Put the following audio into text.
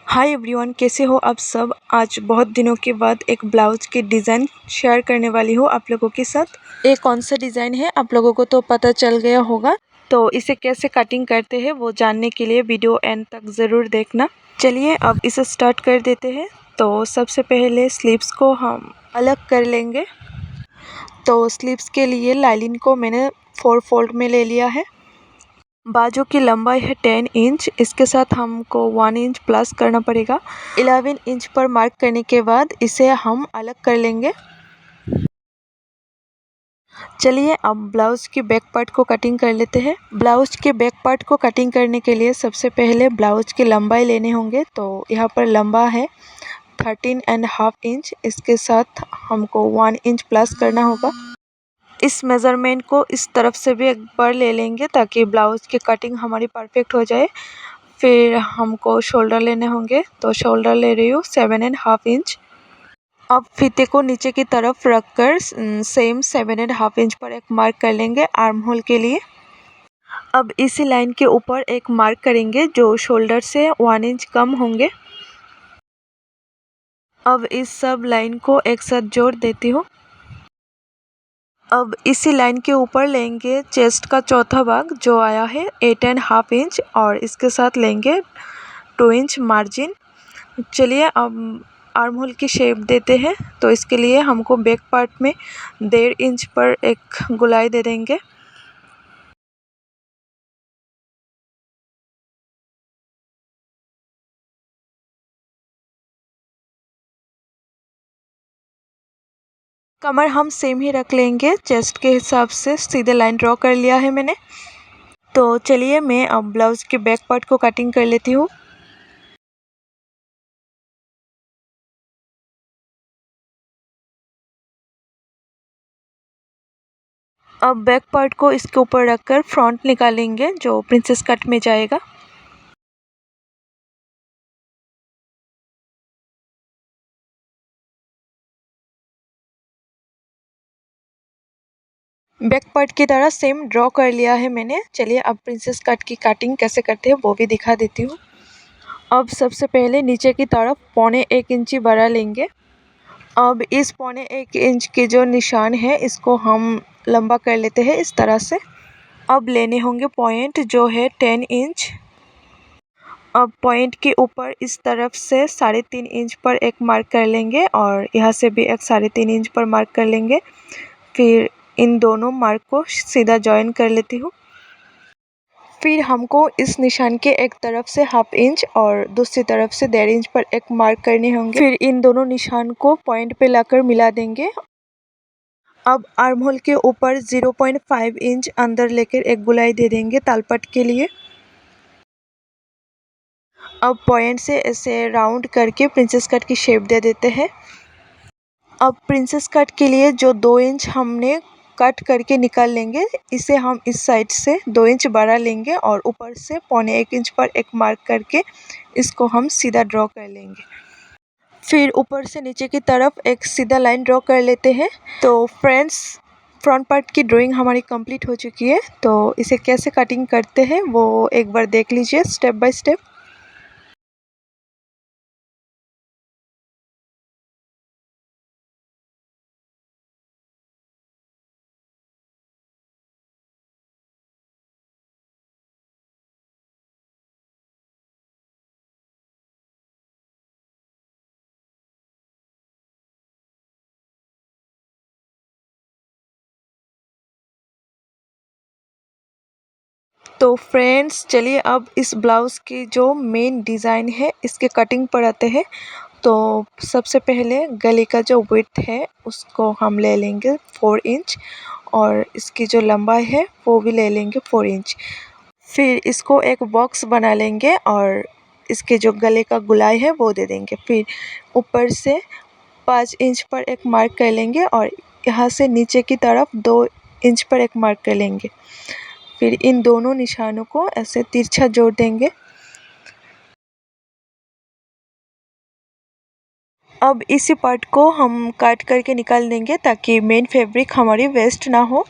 Hi everyone, कैसे हो आप सब। आज बहुत दिनों के बाद एक ब्लाउज की डिज़ाइन शेयर करने वाली हूँ आप लोगों के साथ। ये कौन सा डिज़ाइन है आप लोगों को तो पता चल गया होगा, तो इसे कैसे कटिंग करते हैं वो जानने के लिए वीडियो एंड तक ज़रूर देखना। चलिए अब इसे स्टार्ट कर देते हैं। तो सबसे पहले स्लीव्स को हम अलग कर लेंगे। तो स्लीव्स के लिए लाइनिंग को मैंने 4 फोल्ड में ले लिया है। बाजू की लंबाई है 10 इंच, इसके साथ हमको 1 इंच प्लस करना पड़ेगा। 11 इंच पर मार्क करने के बाद इसे हम अलग कर लेंगे। चलिए अब ब्लाउज़ की बैक पार्ट को कटिंग कर लेते हैं। ब्लाउज़ के बैक पार्ट को कटिंग करने के लिए सबसे पहले ब्लाउज़ की लंबाई लेने होंगे। तो यहाँ पर लंबा है 13.5 इंच, इसके साथ हमको 1 इंच प्लस करना होगा। इस मेज़रमेंट को इस तरफ से भी एक बार ले लेंगे ताकि ब्लाउज़ की कटिंग हमारी परफेक्ट हो जाए। फिर हमको शोल्डर लेने होंगे, तो शोल्डर ले रही हूँ 7.5 इंच। अब फीते को नीचे की तरफ रखकर सेम 7.5 इंच पर एक मार्क कर लेंगे आर्म होल के लिए। अब इसी लाइन के ऊपर एक मार्क करेंगे जो शोल्डर से 1 इंच कम होंगे। अब इस सब लाइन को एक साथ जोड़ देती हूँ। अब इसी लाइन के ऊपर लेंगे चेस्ट का चौथा भाग जो आया है 8.5 इंच, और इसके साथ लेंगे 2 इंच मार्जिन। चलिए अब आर्म होल की शेप देते हैं। तो इसके लिए हमको बैक पार्ट में 1.5 इंच पर एक गोलाई दे देंगे। कमर हम सेम ही रख लेंगे, चेस्ट के हिसाब से सीधे लाइन ड्रॉ कर लिया है मैंने। तो चलिए मैं अब ब्लाउज़ के बैक पार्ट को कटिंग कर लेती हूँ। अब बैक पार्ट को इसके ऊपर रखकर फ्रंट निकालेंगे जो प्रिंसेस कट में जाएगा। बैक पार्ट की तरह सेम ड्रॉ कर लिया है मैंने। चलिए अब प्रिंसेस कट की कटिंग कैसे करते हैं वो भी दिखा देती हूँ। अब सबसे पहले नीचे की तरफ 1.25 इंची बड़ा लेंगे। अब इस 1.25 इंच के जो निशान है इसको हम लंबा कर लेते हैं इस तरह से। अब लेने होंगे पॉइंट जो है 10 इंच। अब पॉइंट के ऊपर इस तरफ से 3.5 इंच पर एक मार्क कर लेंगे और यहाँ से भी एक 3.5 इंच पर मार्क कर लेंगे। फिर इन दोनों मार्क को सीधा जॉइन कर लेती हूँ। फिर हमको इस निशान के एक तरफ से 1/2 इंच और दूसरी तरफ से 1.5 इंच पर एक मार्क करने होंगे। फिर इन दोनों निशान को पॉइंट पे लाकर मिला देंगे। अब आर्म होल के ऊपर 0.5 इंच अंदर लेकर एक गोलाई दे देंगे तालपट के लिए। अब पॉइंट से ऐसे राउंड करके प्रिंसेस कट की शेप दे देते हैं। अब प्रिंसेस कट के लिए जो 2 इंच हमने कट करके निकाल लेंगे, इसे हम इस साइड से 2 इंच बढ़ा लेंगे और ऊपर से 1.25 इंच पर एक मार्क करके इसको हम सीधा ड्रॉ कर लेंगे। फिर ऊपर से नीचे की तरफ एक सीधा लाइन ड्रॉ कर लेते हैं। तो फ्रेंड्स, फ्रंट पार्ट की ड्राइंग हमारी कंप्लीट हो चुकी है। तो इसे कैसे कटिंग करते हैं वो एक बार देख लीजिए स्टेप बाय स्टेप। तो फ्रेंड्स चलिए अब इस ब्लाउज़ की जो मेन डिज़ाइन है इसके कटिंग पर आते हैं। तो सबसे पहले गले का जो विड्थ है उसको हम ले लेंगे 4 इंच, और इसकी जो लंबाई है वो भी ले लेंगे 4 इंच। फिर इसको एक बॉक्स बना लेंगे और इसके जो गले का गोलाई है वो दे देंगे। फिर ऊपर से 5 इंच पर एक मार्क कर लेंगे और यहाँ से नीचे की तरफ 2 इंच पर एक मार्क कर लेंगे। फिर इन दोनों निशानों को ऐसे तिरछा जोड़ देंगे। अब इसी पार्ट को हम काट करके निकाल देंगे ताकि मेन फैब्रिक हमारी वेस्ट ना हो।